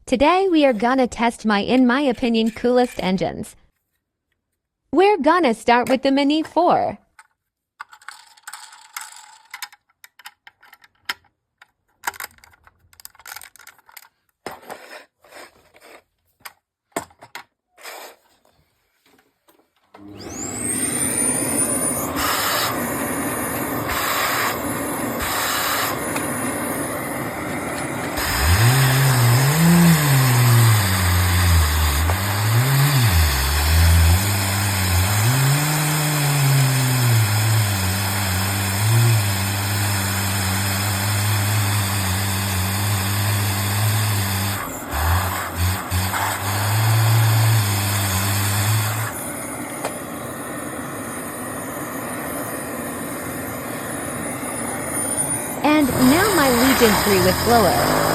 Today we are gonna test in my opinion, coolest engines. We're gonna start with the Mini 4. And now my Legion 3 with blower.